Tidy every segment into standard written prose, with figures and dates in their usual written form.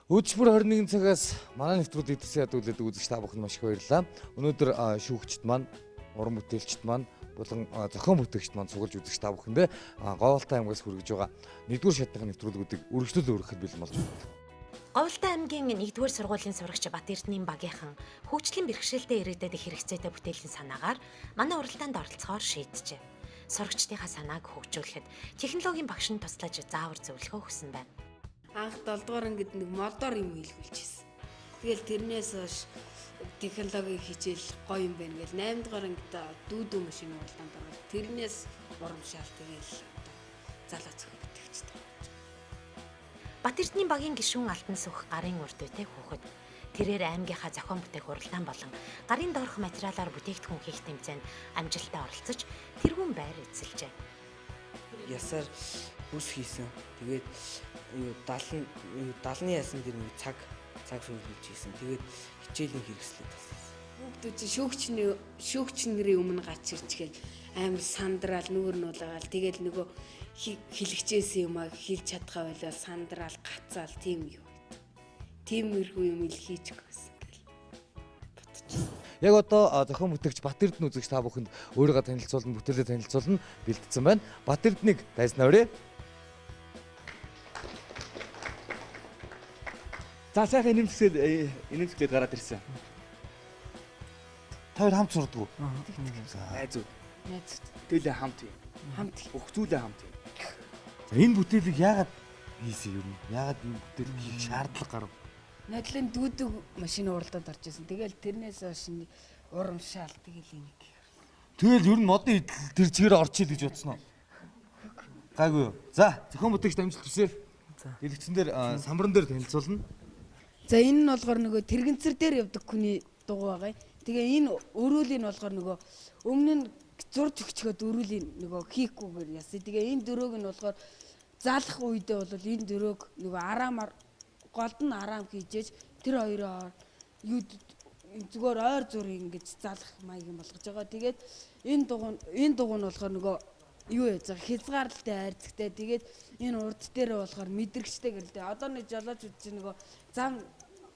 Өчигдөр 21 цагаас манай нэвтрүүлэг идэвхтэй ядуулаад үзэж та бүхэнд маш их баярлалаа. Өнөөдөр шүүгчд маань, уран бүтээлчд маань, болон зохион бүтээгчд маань цуглаж үзэж та бүхэндээ Говьалтай аймгаас хүргэж байгаа 1-р шатны нэвтрүүлгүүдийг үргэлжлүүл өргөхөд бэлэн болж байна. Говьалтай аймгийн 1-р сургуулийн сурагч Бат Эрдэнийн багийнхан хөгжлийн бэрхшээлтэй ирээдүйд хэрэгцээтэй бүтээлийн санаагаар манай уралдаанд оролцохоор шийджээ. Сурагчдынхаа санааг хөгжүүлэхэд технологийн багш нь туслаж заавар зөвлөгөө өгсөн байна. Анх 7 дугаар ангид нэг модоор юм хэлгүүлчихсэн. Тэгэл тэрнээс хойш технологийн хичээл гоё юм байна гэл 8 дугаар ангид дүүдүү машин уралдаанд ороод тэрнээс урамшаал тэгэл залуу зохион бүтээгчтэй. Бат Эрдэнийн багийн гишүүн Алтан сүх гарын урд үетэй хүүхэд. Тэрээр аймгийнхаа зохион бүтээх уралдаан болон гарын доорх материалаар бүтээгдэхүүн хийх тэмцээнд амжилттай оролцож тэргүүн байр эзэлжээ. Ясаар бүс хийсэн. Тэгээд 70-ны ясан дэр нэг цаг шүглэж хийсэн. Тэгээд хичээлийн хэрэгслээ тассан. Хүүхдүүд шүүгчнэрийн өмнө гачирчгээл амар сандраал нүгэр нуулаагаал тэгээд нөгөө хэлэгчээсэн юм а хэлж чадхаа байлаа сандраал гацаал тийм юу. Тиймэрхүү юм ил хийчихсэн гэл бодчихсон. Яг одоо зохион бүтээгч Бат Эрдэнэ үзэгч та бүхэнд өөрийгөө танилцуулна, бүтээлээ танилцуулна бэлдсэн байна. Бат Эрдэнэийг дайснаа өрөө. За сайхан инэмсгэлээд гараад ирсэн. Та хоёр хамт сурдаг уу? Найз үү. Найз. Бүтээлээ хамт юм. Хамт. Бүх зүйлээ хамт юм. За энэ бүтээлийг яагаад хийсэн юм? Яагаад энэ бүтээлийг хийх шаардлага гарав? Найдлын дүүдэг машин уралдаанд орж исэн. Тэгэл тэрнээс хойш урамшаал тэгэл энийг. Тэгэл ер нь модын тэр чигээр орчих гэж бодсон уу? Гайгүй юу. За зохион бүтээгч амжилт хүсье. За. Дэлгэцэн дээр самбаран дээр танилцуулна. За энэ нь болохоор нөгөө тэрэгэнцэр дээр явдаг хүний дугуй байгаа. Тэгээ энэ өрөөлийн болохоор нөгөө өмнө нь зурж өгчөхөд өрөөлийн нөгөө хийхгүйгээр ясаа. Тэгээ энэ дөрөөг нь болохоор залах үедээ бол энэ дөрөөг нөгөө араамаар голд нь араам хийжээж тэр хоёроо юу зүгээр ойр зур ингэж залах маяг юм болгож байгаа. Тэгээд энэ дугуй нь болохоор нөгөө юу яа хязгаарлалтай айрцагтай. Тэгээд энэ урд дээр болохоор мэдрэгчтэй гэлээ. Одоо нэг жолоочууд чинь нөгөө зам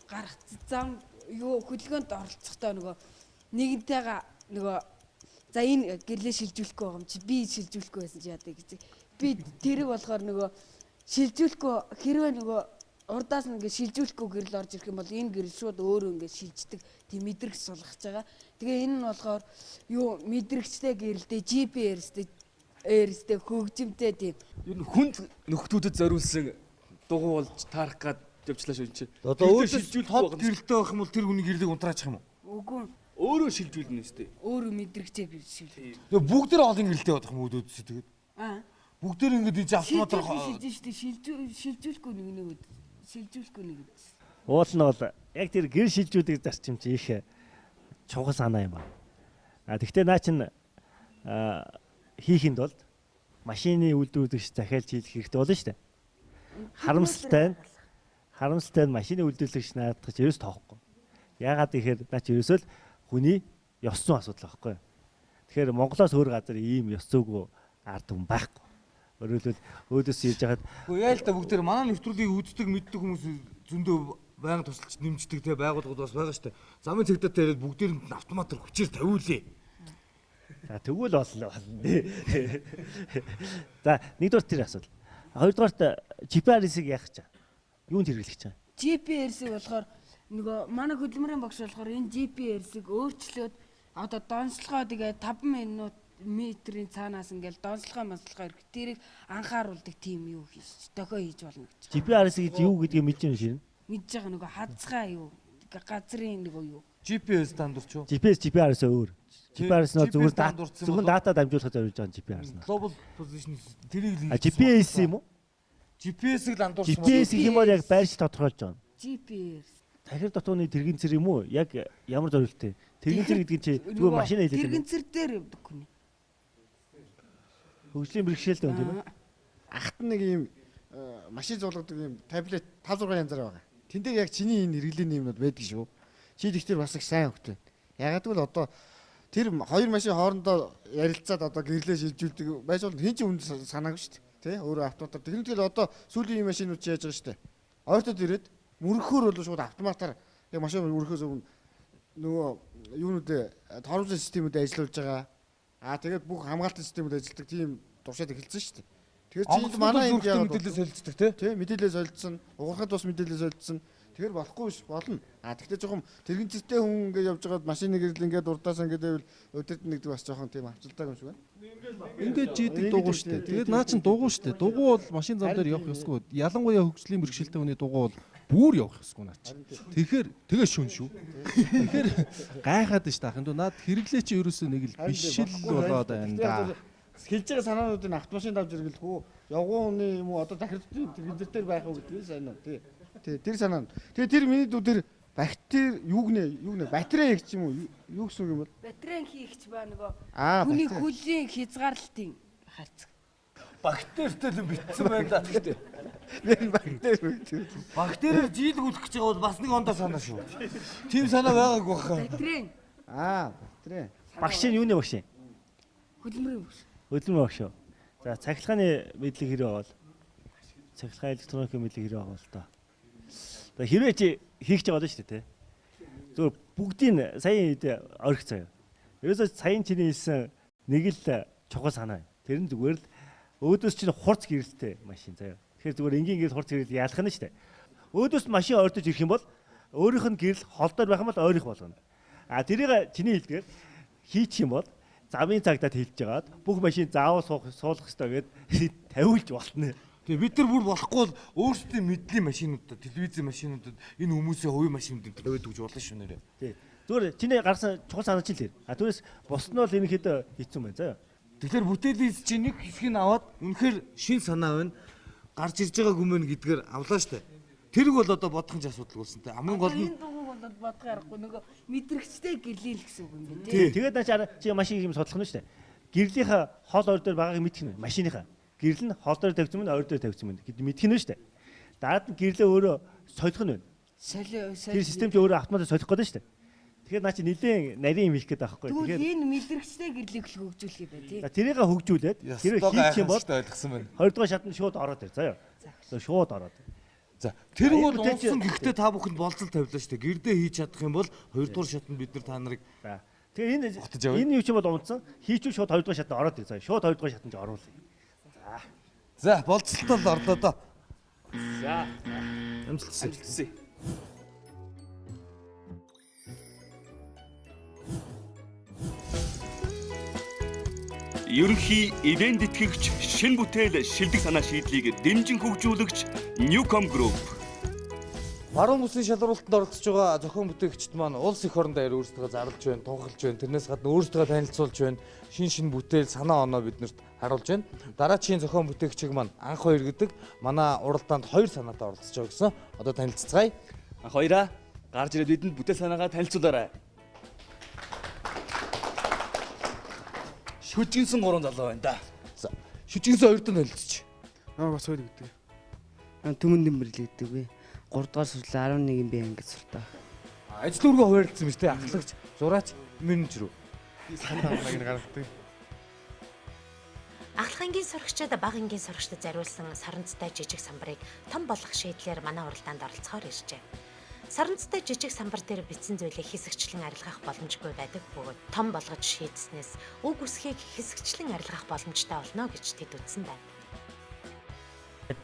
гарах зам юу хөдөлгөөнд оролцохдоо нөгөө нэгнтэйгээ нөгөө за энэ гэрлээ шилжүүлэхгүй байгаа юм чи би шилжүүлэхгүй байсан чи яадаг гэж. Би тэрэг болохоор нөгөө шилжүүлэхгүй хэрвээ нөгөө урдаас нь ингээд шилжүүлэхгүй гэрэл орж ирэх юм бол энэ гэрэл шууд өөрөө ингээд шилждэг тийм мэдрэгч сулгаж байгаа. Тэгээ энэ нь болохоор юу мэдрэгчтэй гэрэлтэй GPS-тэй хөгжимтэй тийм. Ер нь хүнд нөхдүүдэд зориулсан дугуй болж таарах гад явчлаа шүү чи. Одоо өөрөө шилжүүлэх гэрэлтэй байх юм бол тэр хүний гэрлийг унтраачих юм уу? Үгүй Өөрөө шилжүүлнэ өстэй. өөрөө мэдрэгчээ шилжүүл. Тэгээ бүгдээр олон гэрэлтэй бодох юм өөдөөс тэгээд. Аа. Бүгдээр ингэж энэ автоматар шилжүүлэхгүй нэг шилжүүлэхгүй нэг. Уул нь бол яг тэр гэр шилжүүлдэг зарчим чи их чухал санаа юм аа. Тэгвэл наа чин хийхэд бол машины үйлдвэрлэгч захиалж хийх хэрэгтэй болно шүү дээ. Харамсалтай нь машины үйлдвэрлэгч наадах ч ерөөс тоохгүй. Яагаад гэхээр наа чи ерөөсөө л хүний ёс зүйн асуудал байхгүй. Тэгэхээр Монголоос өөр газар ийм ёс зүйгүй ард хүн байхгүй. Өөрөлдвөл өөдөөс ирж хахад яа л та бүгдээр манай нэвтрүүлгийг үздэг мэддэг хүмүүс зөндөө байнга тусалж нэмждэг те байгууллагууд бас байгаа шүү дээ. Замын цэгтээ тэрэл бүгдээр нь автоматар хүчээр тавиулъя. за тэгвэл болно. За нэгдүгээр тэр асуудал. Хоёрдугаарт GPS-ийг яах гэж байгаа? Юунд хэрэглэх гэж байгаа? GPS-ийг болохоор нөгөө манай хөдөлмөрийн багш болохоор энэ GPS-ийг өөрчлөөд одоо донслогоо тэгээ 5 метрийн цаанаас ингээл донслогоо ирэх тэрийг анхааруулдаг тийм юу хийж дохио хийж болно гэж. GPS гэж юу гэдгийг мэдэж байна шин. Мэдж байгаа нөгөө хазгаа юу газрын нөгөө юу. GPS дандурч юу? GPS өөр. GPS нь зөвхөн дата дамжуулахад зориулж байгаа GPS нь. Global position тэрийг л GPS юм уу? GPS-ийг л андуурсан. GPS гэх юм бол яг байрш тодорхойлж байгаа. GPS. Тахир дотооны тэрэгэнцэр юм уу? Яг ямар зориулттай? Тэрэгэнцэр гэдэг нь чи зүгээр машин хэлээд байна. Тэрэгэнцэр дээр явдаг хүн. Хөгжлийн бэрхшээлтэй юм тийм үү? Ахт нэг ийм машин зуулгадаг ийм таблет 5-6 янзаар байгаа. Тэн дээр яг чиний энэ хэрэглээний юмнууд байдаг шүү. Чи тэгтэр бас их сайн хөвтэй. Ягаад гэвэл одоо тэр хоёр машин хоорондоо ярилцаад одоо гэрлээ шилжүүлдэг байж бол хин ч үнд санаагүй шүү дээ. Тэ өөрөө автоматар. Тэгвэл одоо сүүлийн машинууд чи яаж байгаа шүү дээ. Ойртод ирээд мөрөхөөр бол шууд автоматар яг машин мөрөхөөс өмнө нөгөө юунуудээ торуулсан системүүд ажиллуулж байгаа. Тэгээд бүх хамгаалтын системүүд ажилладаг тийм туршаад эхэлсэн шүү дээ. Тэгэхээр чи манай энд яг мэдээлэл солилцдог тий. мэдээлэл солилцсон, уграхад бас мэдээлэл солилцсон. Тэгэхээр болохгүй биш болно. Тэгтээ жоохон тэрэгцтэй хүн ингээд явж байгаад машиныг ирэл ингээд урдаас ингээд байвал өдөртөн нэгдэг бас жоохон тийм авцалтай юм шиг байна. Ингээд жийдэг дугуй шүү дээ. Тэгээд наа чин дугуй шүү дээ. Дугуй бол машин зам дээр явах ёсгүй. Ялангуяа хөгжлийн бэрхшээлтэй хүний дугуй бол бүр явах ёсгүй наа чин. Тэгэхээр тэгээ шүн шүү. Тэгэхээр гайхаад ш таах. Энд наад хэрэглээ чи ерөөсөө нэг л биш л болоод байна да. Хэлж байгаа санаануудыг автомашин давж иргэлгүй. Явгууны юм уу одоо дахирдтын тэрэгдэр дээр байх уу гэдэг сайн уу тий. Тэр санаа. Тэгээ тэр миний дүү тэр бактери юу гэнэ батарей их ч юм уу юу гэсэн юм бол Батарейн хийгч ба нөгөө хүний хүлийн хязгаарлалтын хайцаг. Бактеритэй л битсэн байна да гэхдээ. бактери. Бактериэр жийлэг үлэх гэж байгаа бол бас нэг ондоо санаа шүү. Тийм санаа байгаагүй баха. Батарейн Батарей. Багш нь юуны багш юм? хөдөлмөрийн багш. Хөдөлмөр багш юу? За цахилгааны мэдлэг хэрэг бол цахилгаан электроникийн мэдлэг хэрэг бол тоо. За хэрвээ чи хийх гэж байгаа шүү дээ тий. Зүгээр бүгдийг саяын үед орхих заяа. Ерөөсөө саяын чиний хэлсэн нэг л чухал санаа. Тэр нь зүгээр л өөдөөс чинь хурц гэрэлтэй машин заяа. Тэгэхээр зүгээр энгийн гэрэл хурц гэрэл яалах нь шүү дээ. Өөдөөс машин ойртож ирэх юм бол өөрийнх нь гэрэл холдоор байх юм бол ойрох болгоно. Тэрийг чиний хэлдгээр хийчих юм бол замын цагдаад хэлж байгаад бүх машин заавал суулгах хэрэгтэй гэд тавиулж болтно. Тэгээ бид нар бүр болохгүй бол өөрсдийн мэдлийн машинуудад, телевизийн машинуудад энэ хүмүүсийн хувийн машинуудад тавиад өгч болно шүү нэрээ. Тий. Зүгээр чиний гарсан чухал санаа чинь л тэр. Түүнээс бос нь бол энэ хэд хийцэн байна заа. Тэгэхээр бүтээлээс чи нэг хэсгийг аваад үнэхээр шин санаа байна. Гарч ирж байгаа гүмэн гэдгээр авлаа штэ. Тэрг бол одоо бодох ч асуудал болсон те. Хамгийн гол нь Энэ дугуй бол бодох аргагүй нөгөө мэдрэгчтэй гэрлээл гэсэн үг юм байна Тий. Тэгээд наа чи машин юм судлах нь шүү дээ. Гэрлийнхаа хоол ойр дээр байгааг мэдэх нь машиныхаа. Гэрэл нь хоол дээр тавьсан мөн ойр дээр тавьсан мөн гэд мэдэх нь шүү дээ. Дараад нь гэрлээ өөрөө солих нь байна. Тэр систем чи өөрөө автомат солих гэдэг шүү дээ. Тэгэхээр наа чи нэлээд нарийн юм хийх гээд байгаа байхгүй. Тэгэхээр энэ мэдрэгчтэй гэрлийг л хөгжүүлэх юм байна тий. тэрийг хөгжүүлээд тэр хийх юм бол ойлгосон байна. 2 дугаар шатнд шууд ороод ир заяа. Шууд ороод. За тэр бол унсан гэхдээ та бүхэнд болцол тавилаа шүү дээ. Гэрдээ хийж чадах юм бол 2 дугаар шатнд бид нар та нарыг Тэгээ энэ юу ч юм бол унтсан хийчихвэл шууд 2 дугаар шатнд ороод ир заяа. Шууд 2 дугаар шатнд оруулъя. За болцолтол орлоо доо. За Амжилтсан. Ерөнхий ивент тэтгэгч шин бүтээл шилдэг санаа шийдлийг дэмжин хөгжүүлэгч Newcom Group. Баруун бүсийн шалралтанд оролцож байгаа зохион бүтээгчид маань улс эх орон дээр өөрсдөө зарлж байна, тунхаглаж байна. Тэрнээс гадна өөрсдөө танилцуулж байна. Шин бүтээл санаа оноо биднэрт харуулж байна. Дараачийн зохион бүтээгчийг маань анх хоёр гэдэг манай уралдаанд хоёр санаатай оролцож байгаа гэсэн. Одоо танилццгаая. анх хоёраа гарч ирээд бидэнд бүтээл санаагаа танилцуулаарай. Шүжигсэн 3 залуу байна да. За шүжигсэн хоёрт нь танилцчих. Бас хоёр гэдэг. Түмэн дэмбэрлэг гэдэг би 3 дугаар сурлаа 11 би ангид суртаа. Ажил үргөө хуваарлцсан биз дээ. Ахлагч, зураач, менежер үү? Санаа амнаг нь гаргадаг. Ахлахангийн сурагчид бага ангийн сурагчдад зориулсан саранцтай жижиг самбарыг том болгох шийдлээр манай уралдаанд оролцохоор иржээ. Саранцтай жижиг самбар дээр бичсэн зүйлээ хэсэгчлэн арилгах боломжгүй байдаг бөгөөд том болгож шийдснээс үг үсгийг хэсэгчлэн арилгах боломжтой болно гэж тэд үзсэн байна.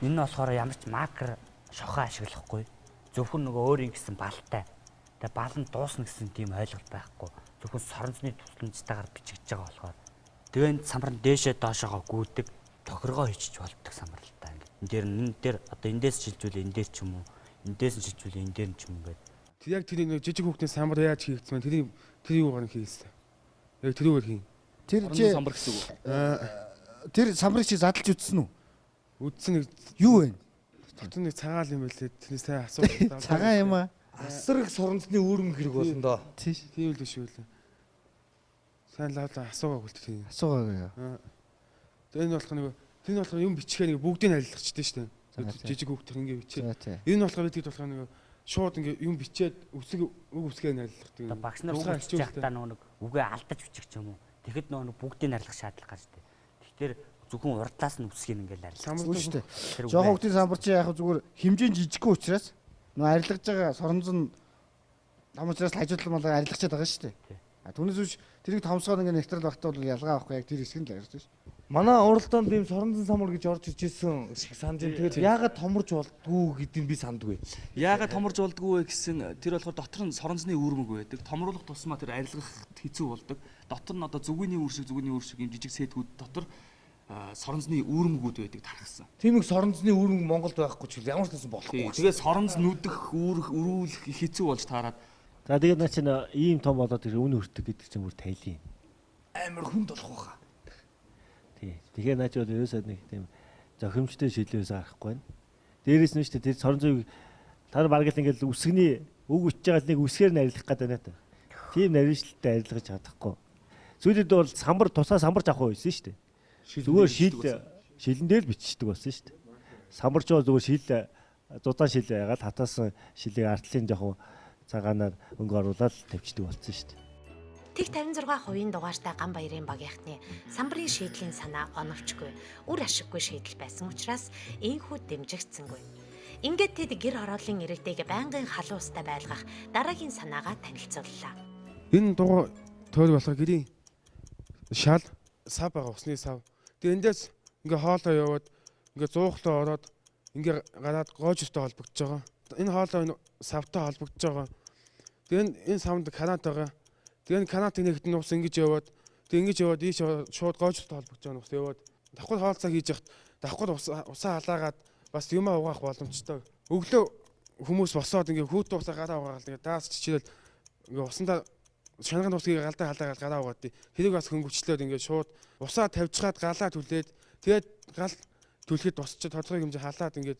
Энэ нь болохоор ямар ч маркер шохоо ашиглахгүй. Зөвхөн нөгөө өөрийн гэсэн балтай. Тэгээ бал нь дуусна гэсэн тийм ойлголт байхгүй. Зөвхөн соронзны тусламжтайгаар бичигдэж байгаа болохоор тэгээ самбар нь дээшээ доошоогоо гүйдэг тохиргоо хийчих болдог самбар л та ингэ. Энэ дээр одоо эндээс шилжүүл энэ дээр ч юм уу, эндээс нь шилжүүл энэ дээр ч юм уу гэдэг. Тэр яг тэр нэг жижиг хүүхдийн самбар яаж хийгдсэн бэ? Тэр юугаар нь хийсэн. Яг тэрүүгээр хийн. Тэр чи самбар гэсэн үг. тэр самбарыг чи задлж үзсэн үү? Үдсэн нэг Юу вэ? дотор нэг цагаал юм байлээ. Тэрнээс сайн асуух. Цагаан юм аа. Асраг соронзны үүрэн хэрэг болно доо. Тийм л шүү лээ. Сайн лавлаа асуугаагүй л тийм. Асуугаа. Энэ болохоор юм бичгээ нэг бүгдийг арилгачдээ шүү дээ. Жижиг хүүхдэр ингэ бичээ. Энэ болохоор бид хэд болохоор нэг шууд ингэ юм бичээд үг үсгээ арилгадаг. Багш нар сурч байхдаа нэг үгээ алдаж бичих ч юм уу. Тэгэхэд нэг бүгдийг арилгах шаардлага гарч дээ. Тэгэхээр зөвхөн урдлаас нь үсгийг ингээл арилгах. Самбар шүү дээ. Жохоо хүүхдийн самбар чи яг зүгээр хэмжээ жижиггүй учраас нөө арилгаж байгаа соронзон том учраас хажуудлан болоо арилгачаад байгаа шүү дээ. Түүнээс үүш тэрийг томсгоод ингээд нэвтрэл багтаа бол ялгаа авахгүй яг тэр хэсэг нь л ярьж шүү. Манай уралдаанд ийм соронзон самур гэж орж иржсэн шиг санаж байна. Тэгээд яагаад томорж болдгоо гэдгийг би сандгүй. Яагаад томорж болдгоо вэ гэсэн тэр болохоор дотор нь соронзны үүрмэг байдаг. Томруулах тусмаа тэр арилгах хэцүү болдог. Дотор нь одоо зүгүүний үүр шиг ийм жижиг сэтгүүд дотор соронзны үүрмгүүд байдаг тархсан. Тийм их соронзны үүрмэг Монголд байхгүй ч ямар ч байсан болохгүй. Тэгээд соронз нүдэх, өрүүлэх хэцүү болж таарад. За тэгээд наа чинь ийм том болоод тэр үн хүртэг гэдэг чинь бүр тайлын. Амар хүнд болох байхаа. Тий. Тэгэхээр наа чи бол ерөөсөө нэг тийм зохимжтой шийдлээс арахгүй байна. Дээрээс нь шүү дээ тэр соронзыг таар бараг л ингээд үсгний үг үтж байгаа л нэг үсгээр нь арилгах гэдэг байна та. Тийм нарийншлалтай арилгаж чадахгүй. Сүүлд бол тусаа самбарч авах байсан шүү дээ. Зүгээр шилэн дээр биччихдэг болсон шүү дээ. Самбарч бол зүгээр зузаан шил байгаад хатаасан шилийг артлын жоохон цагаанаар өнгө оруулаад тавьчихдаг болсон шүү дээ. Тэг 56% дугаартай Ганбаярын багийнхны самбарын шийдлийн санаа оновчгүй, үр ашиггүй шийдэл байсан учраас энхүү дэмжигдсэнгүй. Ингээд тэд гэр хорооллын иргэдэг байнгын халуун устай байлгах дараагийн санаагаа танилцууллаа. Энэ дугаар тойл болохоор гэрийн шал сав байгаа усны сав. Тэгээ эндээс ингээ хоолоо яваад ингээ зуухлаа ороод ингээ гараад гоожтой холбогдож байгаа. Энэ хоолоо энэ савтай холбогдож байгаа. Тэгээ энэ савнд канат байгаа. Тэгээ канатын нэгт нь ус ингэж яваад ийш шууд гоожтой холбогдож байгаа ус яваад давхар хоолцоо хийж яхад давхар усаа халаагаад бас юмаа угаах боломжтой. Өглөө хүмүүс босоод ингээ хүүт усаа гараа угаал тэгээ даас чичирэл ингээ усандаа шанагын усыг галдаа халаагаад гараа угаад тэрийг бас хөнгөвчлөөд ингээ шууд усаа тавьчихад галаа түлээд тэгээд гал түлхэд босчод тодорхой хэмжээ халаад ингээ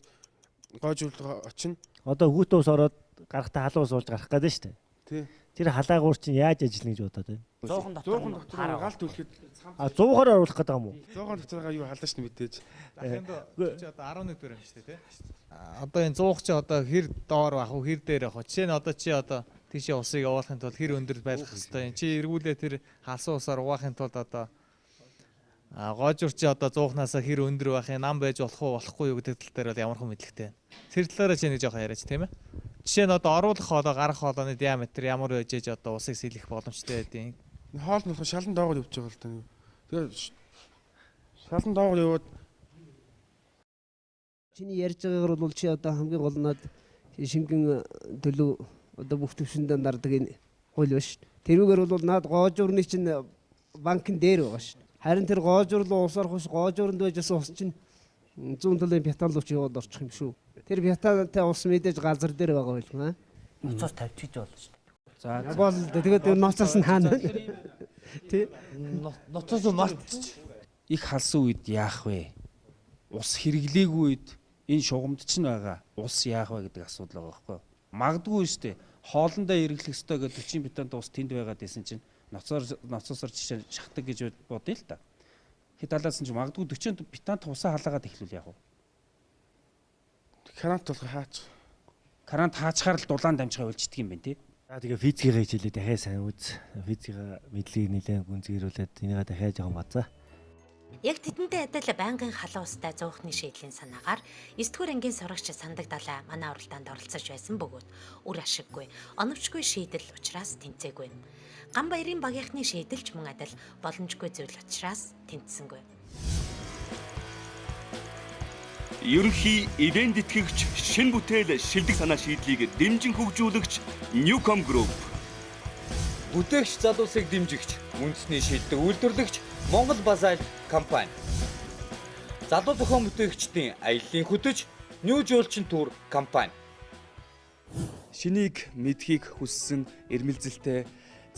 гоожуулга очино. Одоо хүүтэн ус ороод гарахтаа халуун ус уулж гарах гэдэг нь шүү дээ. Тий. Тэр халаагуур чинь яаж ажиллана гэж бодоод байна? 100 дотор гал түлхэд 100-аар оруулах гэдэг юм уу? 100 дотороо юу халааш нь мэдээж. Чи одоо 11 дээр юм шүү дээ, тий. Одоо энэ 100 чи одоо хэр доор бах уу, хэр дээр бах уу? Жишээ нь одоо чи одоо тийшээ усыг явуулахын тулд хэр өндөр байлгах хэрэгтэй юм. Чи эргүүлээ тэр халсан усаар угаахын тулд одоо гоожур чи одоо 100-наас хэр өндөр байх юм, нам байж болох уу, болохгүй юу гэдэг тал дээр бол ямархан мэдлэгтэй. Тэр талаараа чи нэг жоохон яриач тийм ээ. Жишээ нь одоо оруулах хоолой, гарах хоолойны диаметр ямар байж ээж одоо усыг сэлэх боломжтой байдیں۔ Хоол нь шалан доогоор явж байгаа л да. Тэгээ шалан доогоор яваад чиний ярьж байгаагаар бол чи одоо хамгийн гол нь шингэн төлөв одоо бүх төвшөндөө нардаг энэ хууль ба шүү. Тэрүүгээр бол наад гоожуурны чинь банкн дээр байгаа шүү. Харин тэр гоожуурлуу усаар хус гоожуурнд байжсэн ус чинь 100 төлөв пятан руу ч яваад орчих юм шүү. Тэр пятантай ус мэдээж газар дээр байгаа байл маа. Ноцоос тавьчих болно шүү дээ. За бол тэгээд ноцоос нь хаана вэ? Тий. Ноцоос мартчих. Их халсан үед яах вэ? Ус хэрэглээгүй үед энэ шугамд ч байгаа. Ус яах вэ гэдэг асуудал байгаа байхгүй юу? Магадгүй шүү дээ. Хоолндоо эргэлэх ёстой гэдэг 40 бетонт ус тэнд байгаад байсан чинь ноцоосоор жишээ шахдаг гэж бодъё л та. Хэд талаас нь ч магадгүй 40 бетонт усаа халаагаад эхлүүл яах вэ? Канат бол хаач. Канат хаачаар л дулаан дамжгаа үлждэг юм байна тий. За тэгээ физикийн хичээлээ дахиад сайн үз. Физикийн мэдлэгийг нэлээд гүнзгийрүүлээд энийгээ дахиад жоохон бацаа. Яг тэдэнтэй адил байнгын халуун устай зуухны шийдлийн санаагаар 9-р ангийн сурагч Сандаг Далай манай уралдаанд оролцож байсан бөгөөд үр ашиггүй, оновчгүй шийдэл учраас тэнцээгүй. Ганбаярын багийнхны шийдэл ч мөн адил боломжгүй зүйл учраас тэнцсэнгүй. Ерөнхий ивент итгэгч шин бүтээл шилдэг санаа шийдлийг дэмжин хөгжүүлэгч Newcom Group. Бүтээгч залуусыг дэмжигч үндэсний шийддэг үйлдвэрлэгч Монгол Базальт компани. Залуу зохион бүтээгчдийн аяллаа хөтөж New Жуулчин тур компани. Шинийг мэдхийг хүссэн эрмэлзэлтэй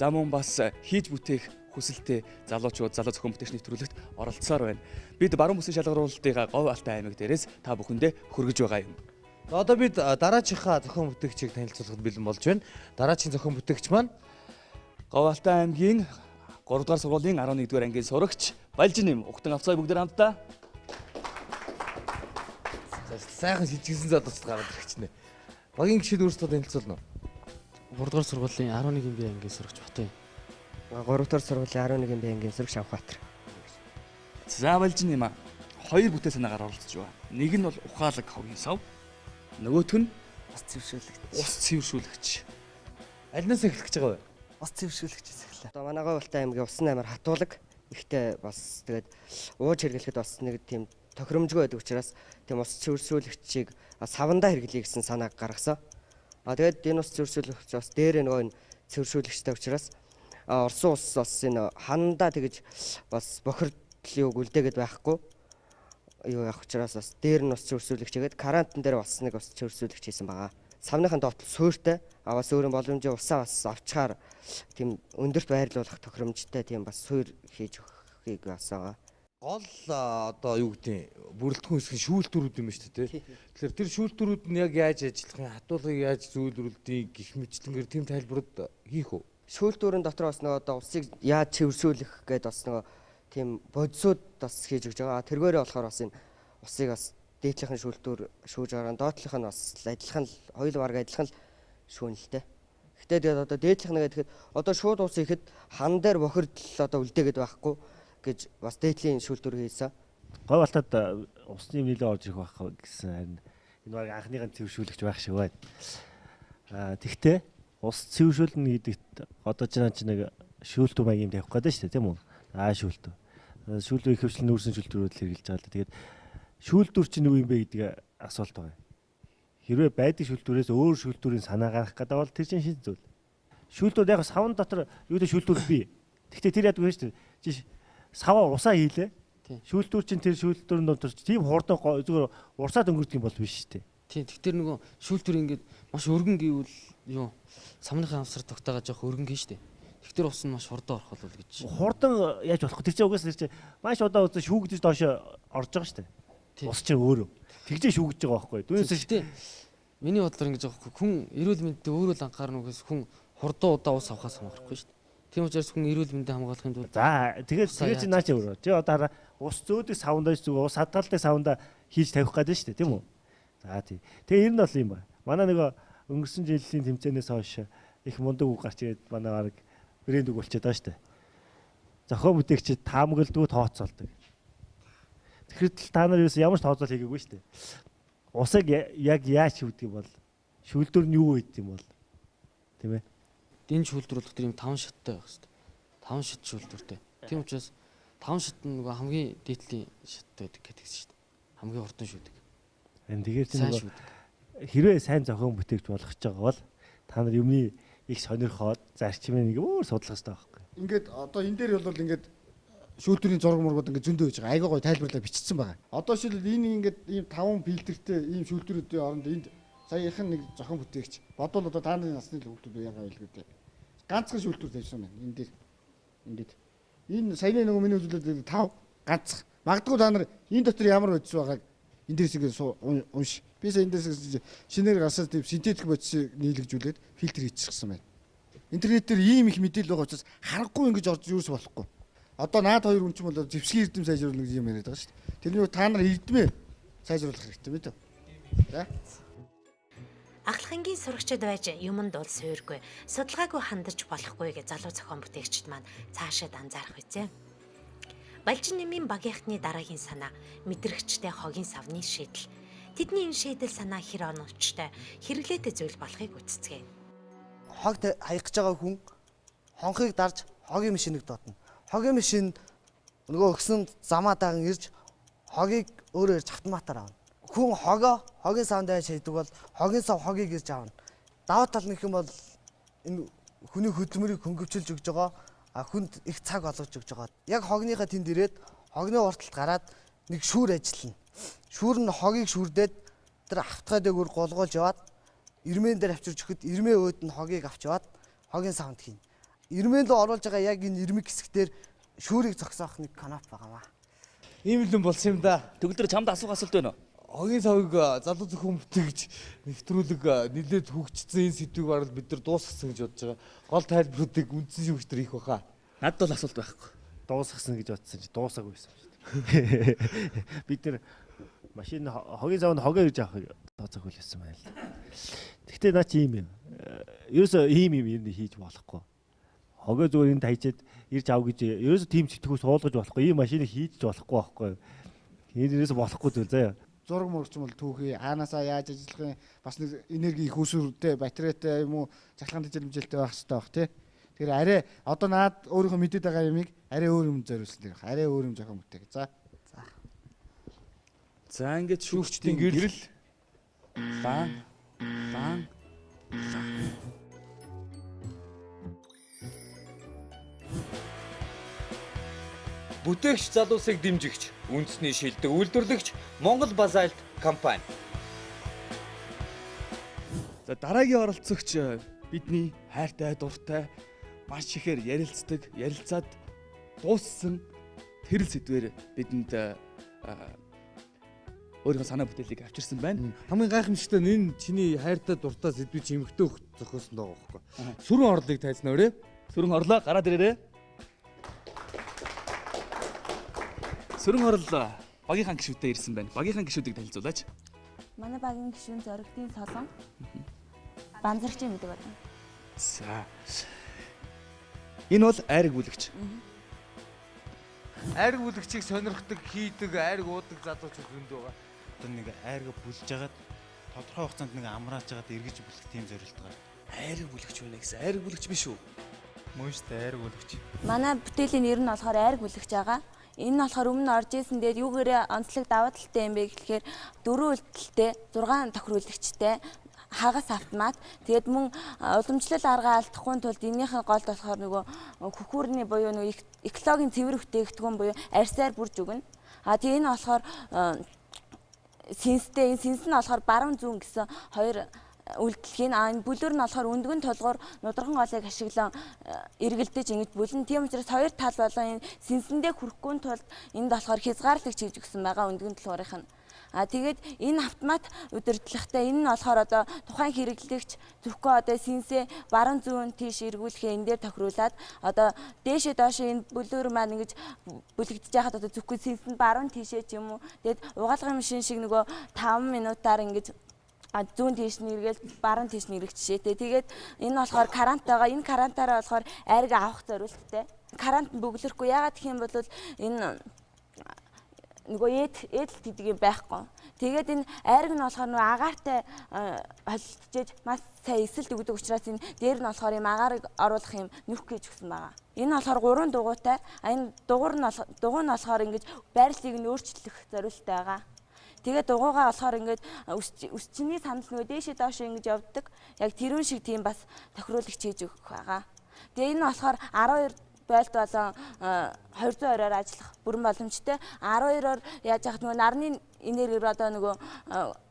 зам бас хийж бүтээх хүсэлтэй залуучууд залуу зохион бүтээгч нэвтрүүлэгт оролцсоор байна. Бид баруун бүсийн шалгаруулалтыг Говь Алтай аймаг дээрээс та бүхэндээ хүргэж байгаа юм. Одоо бид дараачихаа зохион бүтээгчийг танилцуулахад бэлэн болж байна. Дараагийн зохион бүтээгч маань Говь Алтай аймгийн 3 дугаар сургуулийн 11-р ангийн сурагч Балжин Угтан Авцай бүгд хамтдаа сайхан шижигсэн задаас гараад ирчихнэ. Багийн гişid өөрсдөө танилцуулна уу? 3 дугаар сургуулийн 11-р би ангийн сурагч Бат. 3 дугаар сургуулийн 11-р би ангийн сурагч Авхбаатар. За Балжин хоёр бүтээл санаагаар оролцож байгаа. Нэг нь бол ухаалаг хогийн сав. Нөгөөх нь Ус цэвэршүүлэгч. Ус цэвэршүүлэгч. Альнаас эхлэх гэж байгаа вэ? Ус цэвэршүүлэгчээс эхэллээ. Одоо манай Говьалтай аймгийн усны амар хатуулаг. Ихтэй бас тэгээд ууж хэрэглэхэд бас нэг тийм тохиромжгүй байдаг учраас тийм ус цэвэршүүлэгчийг савандаа хэрэглэе гэсэн санааг гаргасан. Тэгээд энэ ус цэвэршүүлэгч бас дээр нөгөө энэ цэвэршүүлэгчтэй учраас Орсын ус бас энэ ханандаа тэгж бас бохирдлыг үлдээгээд байхгүй. Юу явах учраас бас дээр нь ус цэвэршүүлэгч тэгээд карантин дээр бас нэг ус цэвэршүүлэгч хийсэн байгаа. Савныхын доотл суурьтай бас өөрийн боломжийн усаа бас авчаар тийм өндөрт байрлуулах тохиромжтой тийм бас суур хийж өгөхийг бас байгаа. Гол одоо юу гэдэг бүрэлдэхүүн хэсэг шүүлтүүрүүд юм шүү дээ. Тэгэхээр тэр шүүлтүүрүүд нь яг яаж ажиллах юм, хатуулгыг яаж зөвлөрүүлдэг гэх мэтлэнгээр тийм тайлбарууд хийх үү? Шүүлтүүрэн дотор бас нөгөө одоо усыг яаж цэвэршүүлэх гээд бас нөгөө тийм бодисууд бас хийж өгч байгаа. Тэргээрээ болохоор бас энэ усыг бас дээдлийнхэн шүүлтүүр шүүж байгаа. Доотлийнх нь бас адилхан л хоёул бараг адилхан л шүүнэлтэй. Гэтэ тэгээд одоо дээдлийнх нь гэхэд одоо шууд ус ихэд хан дээр бохирдол одоо үлдээгээд байхгүй гэж бас дээдлийн шүүлтүүр хийсэн. Говьалтад усны нөлөө орж ирэх байх гэсэн харин энэ баг анхныхын цэвэршүүлэгч байх шиг байна. Тэгтээ ус цэвэршүүлнэ гэдэгт одоо ч нэг шүүлтүү маягийн тавих гэдэг шүү дээ тийм үү? Шүүлтүү. Шүүлтүү их хвшлэн нүүрсэн шүүлтүүрүүд л хэрэгжилж байгаа л да. Тэгээд шүүлтүүр чинь юу юм бэ гэдэг асуулт байгаа. Хэрвээ байдаг шүүлтүүрээс өөр шүүлтүүрийн санаа гаргах гэдэг бол тэр чинь шинэ зүйл. Шүүлтүүр яг савн дотор юу гэдэг шүүлтүүр бий. Гэхдээ тэр яадаг вэ шүү дээ. Саваа усаа хийлээ. Шүүлтүүр чинь тэр шүүлтүүрийн дотор тийм хурдан зүгээр урсаад өнгөрдөг юм бол биш шүү дээ. Тийм. Тэгэхээр нөгөө шүүлтүүр ингээд маш өргөн гэвэл юу самныхын авсар тогтоогоо жоох өргөн хийн штэ. Тэгэхээр ус нь маш хурдан орох бол гэж. Хурдан яаж болох вэ? Тэр чинь угаасаа тэр чинь маш удаа үзэж шүүгдэж доош орж байгаа штэ. Ус чинь өөрөө. Тэгжээ шүүгдэж байгаа байхгүй. Түүнээс штэ. Миний бодлоор ингэж байгаа хүн эрүүл мэндэд өөрөө л анхаарна үгээс хүн хурдан удаа ус авахаас хамаарахгүй штэ. Тийм учраас хүн эрүүл мэндийг хамгаалахын тулд тэгээд чи наа чи өөрөө. Чи одоо хараа ус зөөдөг савндаа зүгээр ус хадгалдаг савндаа хийж тавих гэдэг штэ тийм үү? За тий. Тэгээ ер нь бол юм ба. Манай нөгөө өнгөрсөн жилийн тэмцээнээс хойш их мундаг үг гарч ирээд манай баг брэнд үг болчиход байгаа штэ. Зохион бүтээгчид таамаглдгүй тооцоолдог. Тэгэхээр та нар юу ямар ч тооцоол хийгээгүй штэ. Усыг яг яаж шүвдэг юм бол шүлдүр нь юу үйд юм бол тийм ээ? Энэ шүлдүр бол тэр юм 5 шаттай байх штэ. 5 шат шүлдүртэй. Тийм учраас 5 шат нь нөгөө хамгийн дээдлийн шаттай байдаг гэдэг штэ. Хамгийн хурдан шүдэг. Энэ тэгээд чинь хэрвээ сайн зохион бүтээгч болох гэж байгаа бол та нар юмны их сонирхоод зарчмын нэг өөр судлах хэрэгтэй байхгүй. Ингээд одоо энэ дээр бол ингээд шүүлтүүрийн зураг мургууд ингээд зөндөө байж байгаа. Айгаа гоё тайлбарлаа бичсэн байгаа. Одоо шилбэл энэ ингээд ийм 5 фильтртэй ийм шүүлтүүрүүдийн оронд энд саяхан нэг зохион бүтээгч бодвол одоо та нарын насны хүүхдүүд яагаа байлгүй дээ. Ганцхан шүүлтүүр тавьсан байна. Энэ дээр ингээд энэ саяны нөгөө миний үзүүлээд 5 ганцхан. Магадгүй та нар энэ дотор ямар бодис байгааг энэ дээрс ингээд унш. Би сая энэ дээрс шинээр гарсаад тийм синтетик бодисыг нийлэгжүүлээд фильтр хийчихсэн байна. Интернет дээр ийм их мэдээлэл байгаа учраас харахгүй ингэж орж юус болохгүй. Одоо наад хоёр хүн ч юм бол зэвсгийн эрдэм сайжруулна гэж юм яриад байгаа шүү дээ. Тэрний та нар эрдэмээ сайжруулах хэрэгтэй мэт үү? За. Ахлахангийн сурагчид байж юмд бол суурьгүй, судалгаагүй хандаж болохгүй гэж залуу зохион бүтээгчид маань цаашаад анзаарах үзье. Балжин нэмийн багийнхны дараагийн санаа мэдрэгчтэй хогийн савны шийдэл. Тэдний энэ шийдэл санаа хэр оновчтой, хэрэглээтэй зүйл болохыг үздэгэй. Хог хаях гэж байгаа хүн хонхыг дарж хогийн машиныг доотно. Хогийн машин нөгөө өгсөн замаа даган ирж хогийг өөрөө ирж автоматар авна. Хүн хогийн савндаа шийдэг бол хогийн сав хогийг ирж авна. Даваа тал нөх юм бол энэ хүний хөдөлмөрийг хөнгөвчилж өгж байгаа. Хүнд их цаг олгож өгж байгаа. Яг хогныхаа тэнд ирээд хогны урталт гараад нэг шүүр ажиллана. Шүүр нь хогийг шүүрдээд тэр автгай дээгүүр голгоолж яваад ирмэн дээр авчирч өгөхөд ирмээ өөд нь хогийг авч яваад хогийн савнд хийнэ. Ирмэн рүү оруулж байгаа яг энэ ирмэг хэсгээр шүүрийг зогсоох нэг канап байгаамаа. Ийм л юм болсон юм да. Төгөлдөр чамд асуух асуулт байна уу? Хогийн савыг залуу зохион бүтээгч нэвтрүүлэг нэлээд хөгжсөн энэ сэдвийг барал бид нар дуусгасан гэж бодож байгаа. Гол тайлбаруудыг үндсэн шүүгчдэр хийх баха. Надад бол асуулт байхгүй. Дуусгасан гэж бодсон чи дуусаагүй байсан шүү дээ. Бид нар машин хогийн савнд хогоо ирж авахыг тооцоог хэлсэн байна л. Гэхдээ наа чи ийм юм. Ерөөсөө ийм юм ер нь хийж болохгүй. Хогоо зүгээр энд хайчаад ирж ав гэж ерөөсөө тийм сэтгэхүй суулгаж болохгүй. Ийм машиныг хийж болохгүй байхгүй. Энэ ерөөсөө болохгүй зүйл заяа. зураг мөрч юм бол түүхий хаанаасаа яаж ажиллахын бас нэг энерги их усүртэй батарейтай юм уу цахилгаан дэжлэмжэлтэй байх хэрэгтэй баг тий. Тэгэхээр арай одоо наад өөрийнхөө мэдээд байгаа юмыг арай өөр юм зориулсан дэрх. Арай өөр юм зохион бүтээх. За ингээд шүүгчдийн гэрэл лан. Бүтээгч залуусыг дэмжигч, үндэсний шилдэг үйлдвэрлэгч Монгол Базальт компани. За дараагийн оролцогч бидний хайртай дуртай маш ихээр ярилцдаг, ярилцаад дууссан тэрл сэдвэр бидэнд өөрийнхөө санаа бүтээлийг авчирсан байна. Хамгийн гайхамшигтай нь энэ чиний хайртай дуртай сэдвийг эмхтэй хөх зохиосон байгаа байхгүй. Сүрэн орлыг тайлснаа өрөө. Сүрэн орлоо гараад ирээрээ. Сүрэн орл багийнхаа гишүүдтэй ирсэн байна. Багийнхаа гишүүдийг танилцуулаач. Манай багийн гишүүн Зоригтын Солон. Банзарчийн мэдэг байна. За. Энэ бол айраг бүлэгч. Айраг бүлэгчийг сонирхдаг, хийдэг, айраг уудаг залуучууд зөнд байгаа. Одоо нэг айраг бүлж жагаад тодорхой хугацаанд нэг амрааж жагаад эргэж бүлэх тийм зорилтоор. Айраг бүлэгч байна гэсэн. Айраг бүлэгч биш үү? Мөн шүү дээ, айраг бүлэгч. Манай бүтээлийн нэр нь болохоор айраг бүлэгч байгаа. Энэ нь болохоор өмнө орж исэн дээр юугээрээ онцлог даваа талтай юм бэ гэхээр 4 үйлдэлтэй 6 тохируулагчтай хагас автомат. Тэгээд мөн уламжлал аргаа алдахгүй тулд энийхэн голд болохоор нөгөө хөхүүрний буюу нөгөө экологийн цэвэр бүтээгдэхүүн буюу арьсаар бүрж өгнө. Тэгээ энэ болохоор синстэй, энэ синс нь болохоор баруун зүүн гэсэн хоёр үйлдэлхийн энэ бүлүүр нь болохоор өндгөн толгоор нудраган голыг ашиглан эргэлдэж ингэж бүлэн. Тийм учраас хоёр тал болон энэ синсэндээ хүрэхгүй тулд энд болохоор хязгаарлагч хийж өгсөн байгаа өндгөн толгоорынх нь. Тэгээд энэ автомат удирдлагатай энэ нь болохоор одоо тухайн хэрэглэгч зөвхөн одоо синсээ баруун зүүн тийш эргүүлэхээ энэ дээр тохируулаад одоо дээшээ доошоо энэ бүлүүр маань ингэж бүлэгдэж байхад одоо зөвхөн синс нь баруун тийшээ ч юм уу. Тэгээд угаалгын машин шиг нөгөө 5 минутаар ингэж зүүн тийш нэргээл баруун тийш нэрэх жишээтэй. Тэгээд энэ болохоор карантайгаа энэ карантаараа болохоор айраг авах зорилттой. Карант бөглөхгүй. Яагаад гэх юм бол энэ нөгөө эдэлт гэдэг юм байхгүй. Тэгээд энэ айраг нь болохоор нөгөө агаартай холилдчихэж маш сайн эсэлт өгдөг учраас энэ дээр нь болохоор юм агаарыг оруулах юм нөх гэж өгсөн байгаа. Энэ болохоор 3 дугуйтай. Энэ дугуй нь болохоор ингэж байрлалыг нь өөрчлөх зорилттой байгаа. Тэгээд дугуйгаа болохоор ингээд өсчний санал нөгөө дээшээ доошоо ингэж явдаг. Яг тэрүүн шиг тийм бас тохируулагч хийж өгөх байгаа. Тэгээ энэ болохоор 12 байлт болон 220-оор ажиллах бүрэн боломжтой. 12-оор яаж яхад нөгөө нарны энергиэр одоо нөгөө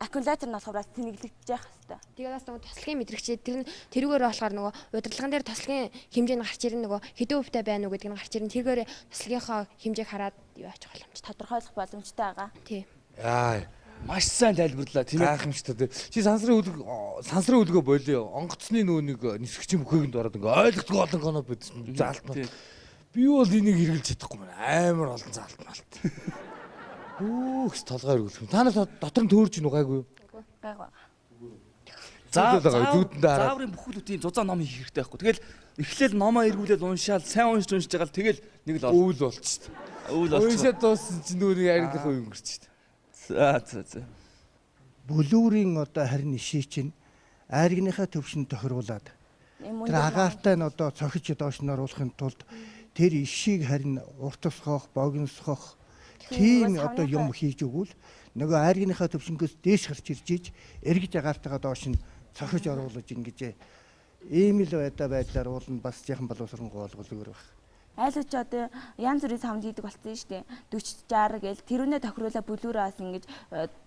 аккумулятор нь болохоор бас тэнэглэгдэж явах хэрэгтэй. Тэгээд бас нөгөө тослогийн мэдрэгчид тэрүүгээр болохоор нөгөө удирдлагын дээр тослогийн хэмжээ нь гарч ирнэ нөгөө хэдэн хувьтай байна уу гэдэг нь гарч ирнэ. Тэргээр тослогийнхоо хэмжээг хараад юу ач боломж тодорхойлох боломжтой байгаа. Тий. Яа, маш сайн тайлбарлаа тийм ээ. Гайхамшигтай. Чи сансрын үлгөө болио. Онгоцны нөө нэг нисгчийн бүхээгд ороод ингээ ойлгохгүй олон гоноо бидсэн заалтмал. Би бол энийг хэрэглэж чадахгүй маань амар олон заалтмалт. Хүүхс толгой өргөлөх. Та нар дотор нь төөрж гин гайгүй юу? Гайгүй. Зааврын бүхэлдүүдийн зузаан ном хийх хэрэгтэй байхгүй. Тэгэл эхлээл номоо эргүүлээд уншаал, сайн уншиж байгаа л тэгэл нэг л өвөл болчих шүү дээ. Өвөл болчих. Уншаад дууссан чинь нөгөө яригдах үе өнгөрч шүү дээ. За. Бүлүүрийн одоо харин ишээ чинь айргийнхаа төвшөнд тохируулаад тэр агаартай нь одоо цохиж доош нь оруулахын тулд тэр ишийг харин уртасгох, богиносгох тийм одоо юм хийж өгвөл нөгөө айргийнхаа төвшнгөөс дээш гарч ирж иж эргэж агаартайгаа доош нь цохиж оруулж ингэж ийм л байдлаар уулна бас яхан боловсронгуй болгол өөр байх. Айлч одоо янз бүрийн савнд хийдэг болсон шүү дээ. 40 60 гээл тэрүүнээ тохируулаа бүлүүрээ бас ингэж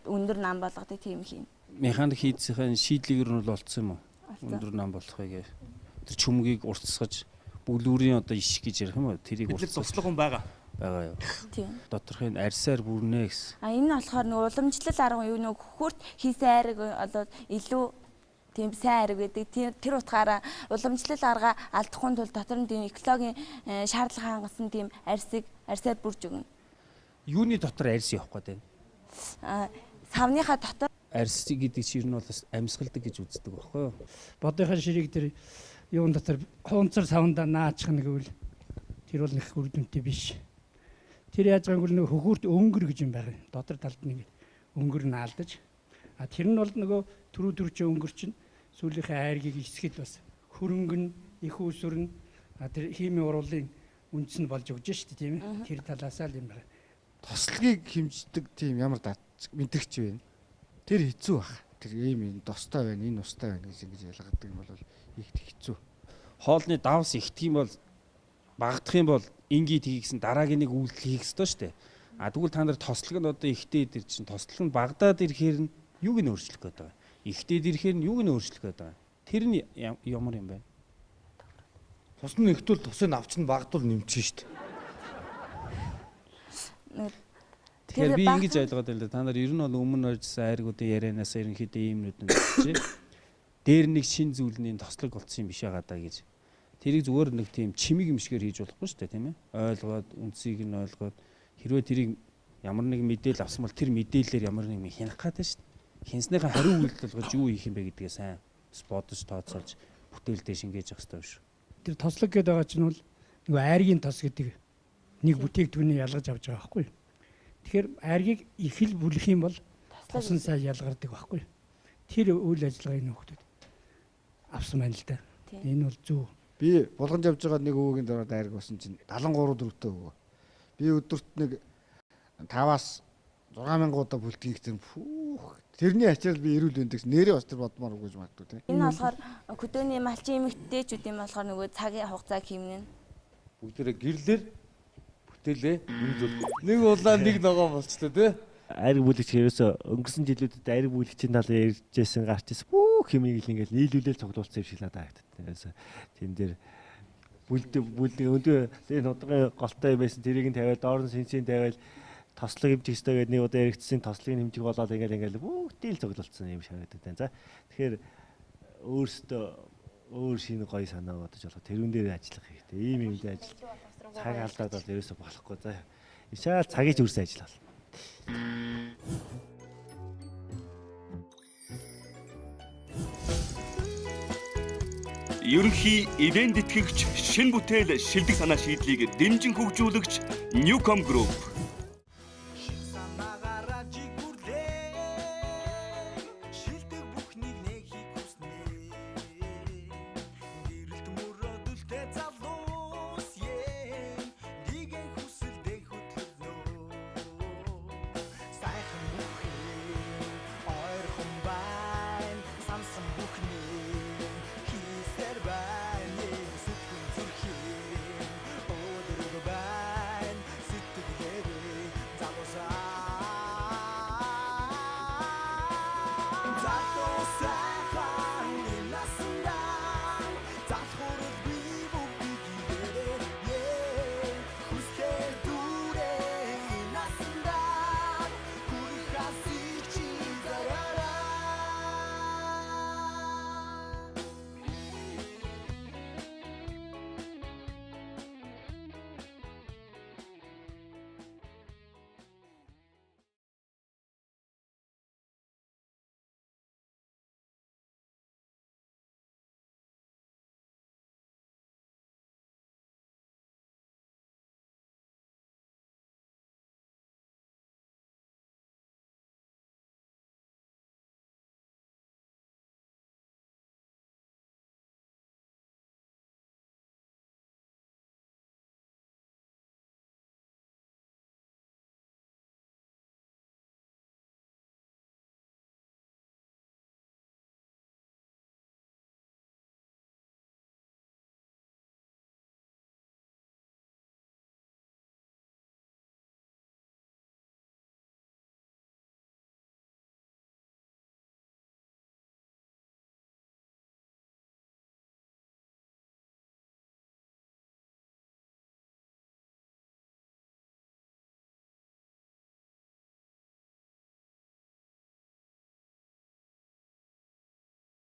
өндөр нам болгодог тийм хийн. Механик хийцийн шийдлийг нь бол олцсон юм уу? Өндөр нам болохыг тэр чүмгийг уртсгаж бүлүүрийн одоо иш гэж ярих юм уу? Тэрийг уртсгах туслах хүн байгаа. Байгаа юу? Тийм. Доторхын арьсаар бүрнэ гэсэн. Энэ нь болохоор нөгөө уламжлал арга юу нөгөө хөхөрт хийсэн айраг болоод илүү тийм сайн арга гэдэг. Тэр утгаараа уламжлал арга алдахгүй тул дотор нь тийм экологийн шаардлага хангасан тийм арьсаар бүрж өгнө. Юуны дотор арьс явах гээд байна? Савныхаа дотор арьс гэдэг чинь нь бол бас амьсгалдаг гэж үздэг байхгүй юу? Бодынхаа ширийг тэр юун дотор хуунцар савнда наачих нэгвэл тэр бол нэг үр дүнтэй биш. Тэр яаж байгааг нэг хөхүүрт өнгөр гэж юм байна. Дотор талд нэг өнгөр нь алдаж тэр нь бол нөгөө төрүүч өнгөр чинь сүүлийнхээ айргийг эсгэд бас хөрөнгө нь их усүр нь тэр химийн уруулын үндэс нь болж өгч шүү дээ тийм ээ. Тэр талаасаа л юм байна. Тослогийг хэмждэг тийм ямар мэдрэгч вэ? Тэр хэцүү баг. Тэр ийм достой байна, энэ устай байна гэж ингэж ялгадаг юм бол их хэцүү. Хоолны давс ихтэх юм бол багдах юм бол ингийн тгийгсэн дараагийн нэг үйлдэл хийх ёстой шүү дээ. Тэгвэл та нар тослог нь одоо ихтэй идэр чинь тослог нь багдаад ирэхээр нь юуг нь өөрчлөх гээд байгаа. Ихтэй ирэхээр нь юуг нь өөрчлөх гээд байгаа. Тэр нь ямар юм бэ? Тус нь ихтвэл тусыг авч нь багдвал нэмчихнэ шүү дээ. Тэгэхээр би ингэж ойлгоод байна л да. Та нар ер нь бол өмнө оржсэн айргуудын ярианаас ерөнхийдөө иймнүүд нь чи дээр нэг шин зүйлний тослог болцсон юм биш байгаа даа гэж. Тэрийг зүгээр нэг тийм чимиг юм шигээр хийж болохгүй шүү дээ, тийм ээ. Ойлгоод үндсийг нь ойлгоод хэрвээ тэрийг ямар нэг мэдээлэл авсан бол тэр мэдээлэлээр ямар нэг хянах гэдэг шүү дээ. Хинснийхээ хариу үйлдэл болгож юу хийх юм бэ гэдгээ сайн бодож тооцоолж бүтээлдээ шингээж явах хэрэгтэй шүү. Тэр тослог гэдэг байгаа чинь бол нөгөө айргийн тос гэдэг нэг бүтээгдэхүүнийг ялгаж авч байгаа байхгүй. Тэгэхээр айргийг их л бүлэх юм бол тосон сая ялгардаг байхгүй. Тэр үйл ажиллагааг нөхдөд авсан байна л да. Энэ бол зөв. Би булганд явж байгаа нэг өвөгийн дөрөв айрг басан чинь 73 дөрөвтэй өвөө. Би өдөрт нэг 5-аас 6000 удаа бүлтгийг тэр тэрний ачаал би эрүүл мэндэгс нэрээ бас тэр бодмоор өгөөж магадгүй тийм. Энэ болохоор хөдөөний малчин эмэгтэйчүүд юм болохоор нөгөө цагийн хугацааг хэмнэн. Бүгдээрээ гэрлэр бүтээлээ үйлдэл. Нэг улаан нэг ногоо болчлоо тийм. Айрг бүлэгч ерөөсө өнгөрсөн жилүүдэд айрг бүлэгчийн талаар ярьжсэн гарч ирсэн. Хэмээл ингээл нийлүүлэл цуглуулсан юм шиг надад харагдав. Тэрээс тэн дээр бүлдэг өндөө тэр нодгын голтой байсан тэрийг нь тавиад доор нь сэнсийн тавиал тослог хэмжих ёстой гэдэг нэг удаа яригдсан тослогийн хэмжих болоод ингээл бүгдийг л цуглуулсан юм шиг харагдав тань. За тэгэхээр өөрөөсөө өөр шинэ гоё санаа бодож болох тэрүүн дээр ажиллах хэрэгтэй. Ийм юм дээр ажил цаг алдаад бол ерөөсө болохгүй. За ишаал цагийг ч үрсэн ажил бол. Ерөнхий ивент тэтгэгч, шин бүтээл, шилдэг санаа шийдлийг дэмжин хөгжүүлэгч Newcom Group